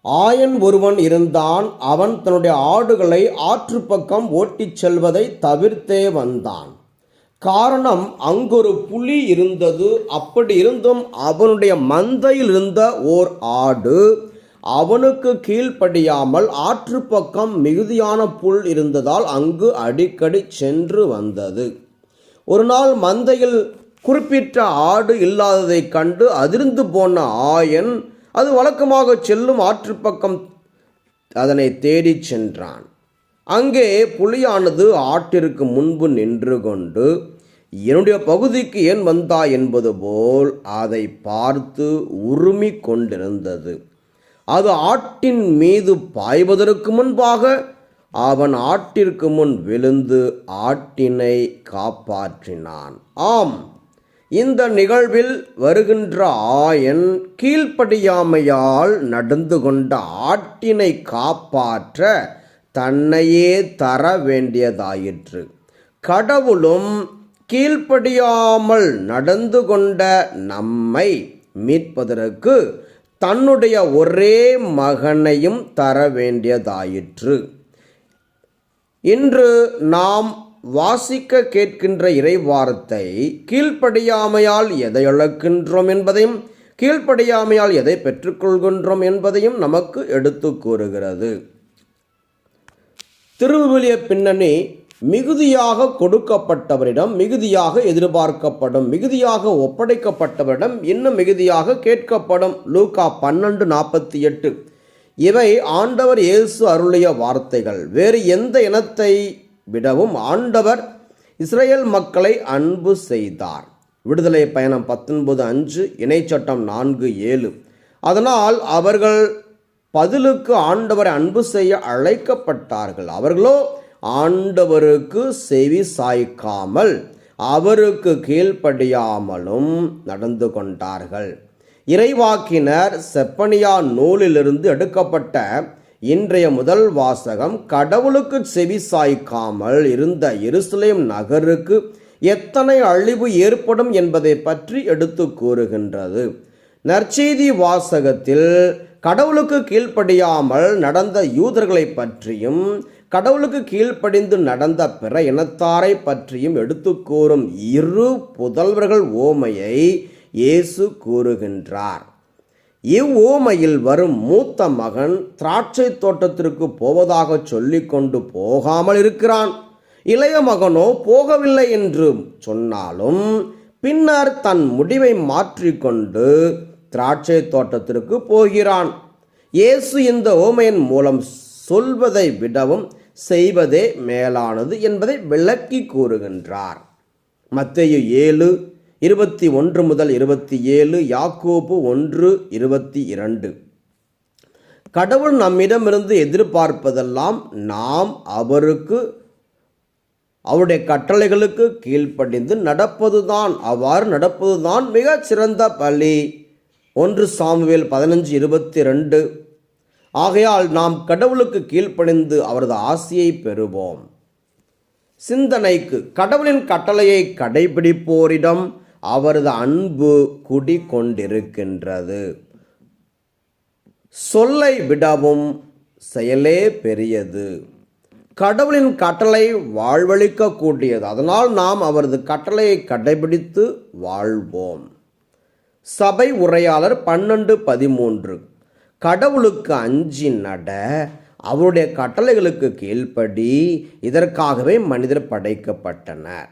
ஆயன் ஒருவன் இருந்தான். அவன் தன்னுடைய ஆடுகளை ஆற்று பக்கம் ஓட்டிச் செல்வதை தவிர்த்தே வந்தான். காரணம், அங்கொரு புலி இருந்தது. அப்படி இருந்தும் அவனுடைய மந்தையில் இருந்த ஓர் ஆடு அவனுக்கு கீழ்ப்படியாமல் ஆற்று பக்கம் மிகுதியான புல் இருந்ததால் அங்கு அடிக்கடி சென்று வந்தது. ஒரு நாள் மந்தையில் குறிப்பிட்ட ஆடு இல்லாததைக் கண்டு அதிர்ந்து போன ஆயன் அது வழக்கமாக செல்லும் ஆற்று பக்கம் அதனை தேடிச் சென்றான். அங்கே புலியானது ஆட்டிற்கு முன்பு நின்று கொண்டு, என்னுடைய பகுதிக்கு ஏன் வந்தாய் என்பது போல் அதை பார்த்து உருமி கொண்டிருந்தது. அது ஆட்டின் மீது பாய்வதற்கு முன்பாக அவன் ஆட்டிற்கு முன் விழுந்து ஆட்டினை காப்பாற்றினான். ஆம், இந்த நிகழ்வில் வருகின்ற ஆயன் கீழ்ப்படியாமையால் நடந்து கொண்ட ஆட்டினை காப்பாற்ற தன்னையே தர வேண்டியதாயிற்று. கடவுளும் கீழ்ப்படியாமல் நடந்து கொண்ட நம்மை மீட்பதற்கு தன்னுடைய ஒரே மகனையும் தர வேண்டியதாயிற்று. இன்று நாம் வாசிக்க கேட்கின்ற இறைவார்த்தை கீழ்ப்படியாமையால் எதை இழக்கின்றோம் என்பதையும் கீழ்ப்படியாமையால் எதை பெற்றுக்கொள்கின்றோம் என்பதையும் நமக்கு எடுத்து கூறுகிறது. திருவிவிலிய பின்னணி மிகுதியாக கொடுக்கப்பட்டவரிடம் மிகுதியாக எதிர்பார்க்கப்படும், மிகுதியாக ஒப்படைக்கப்பட்டவரிடம் இன்னும் மிகுதியாக கேட்கப்படும். லூக்கா 12:48. இவை ஆண்டவர் இயேசு அருளிய வார்த்தைகள். வேறு எந்த இனத்தை விடவும் ஆண்டவர் இஸ்ரேல் மக்களை அன்பு செய்தார். விடுதலை பயணம் 19:5, இணைச்சட்டம் 4:7. அதனால் அவர்கள் பதிலுக்கு ஆண்டவரை அன்பு செய்ய அழைக்கப்பட்டார்கள். அவர்களோ ஆண்டவருக்கு செவி சாய்க்காமல் அவருக்கு கீழ்ப்படியாமலும் நடந்து கொண்டார்கள். இறைவாக்கினர் செப்பனியா நூலிலிருந்து எடுக்கப்பட்ட இன்றைய முதல் வாசகம் கடவுளுக்கு செவி சாய்க்காமல் இருந்த எருசலேம் நகருக்கு எத்தனை அழிவு ஏற்படும் என்பதை பற்றி எடுத்து கூறுகின்றது. நற்செய்தி வாசகத்தில் கடவுளுக்கு கீழ்ப்படியாமல் நடந்த யூதர்களை பற்றியும் கடவுளுக்கு கீழ்ப்படிந்து நடந்த பிற இனத்தாரை பற்றியும் எடுத்து கூறும் இரு புதல்வர்கள் ஓமையை இயேசு கூறுகின்றார். இவ்வோமையில் வரும் மூத்த மகன் திராட்சை தோட்டத்திற்கு போவதாக சொல்லிக் கொண்டு போகாமல் இருக்கிறான். இளைய மகனோ போகவில்லை என்று சொன்னாலும் பின்னர் தன் முடிவை மாற்றிக்கொண்டு திராட்சை தோட்டத்திற்கு போகிறான். இயேசு இந்த ஓமையின் மூலம் சொல்வதை விடவும் செய்வதே மேலானது என்பதை விளக்கி கூறுகின்றார். மத்தேயு 7:21-27, யாக்கோபு 1:22. கடவுள் நம்மிடமிருந்து எதிர்பார்ப்பதெல்லாம் நாம் அவருடைய கட்டளைகளுக்கு கீழ்ப்படிந்து நடப்பதுதான். அவ்வாறு நடப்பதுதான் மிக சிறந்த பலி. 1 சாமுவேல் 15:22. ஆகையால் நாம் கடவுளுக்கு கீழ்ப்படிந்து அவரது ஆசியை பெறுவோம். சிந்தனைக்கு, கடவுளின் கட்டளையை கடைபிடிப்போரிடம் அவரது அன்பு குடிகொண்டிருக்கின்றது. சொல்லை விடவும் செயலே பெரியது. கடவுளின் கட்டளை வாழ்வளிக்க கூடியது. அதனால் நாம் அவரது கட்டளையை கடைபிடித்து வாழ்வோம். சபை உரையாளர் 12:13. கடவுளுக்கு அஞ்சி நட, அவருடைய கட்டளைகளுக்கு கீழ்ப்படி, இதற்காகவே மனிதர் படைக்கப்பட்டனர்.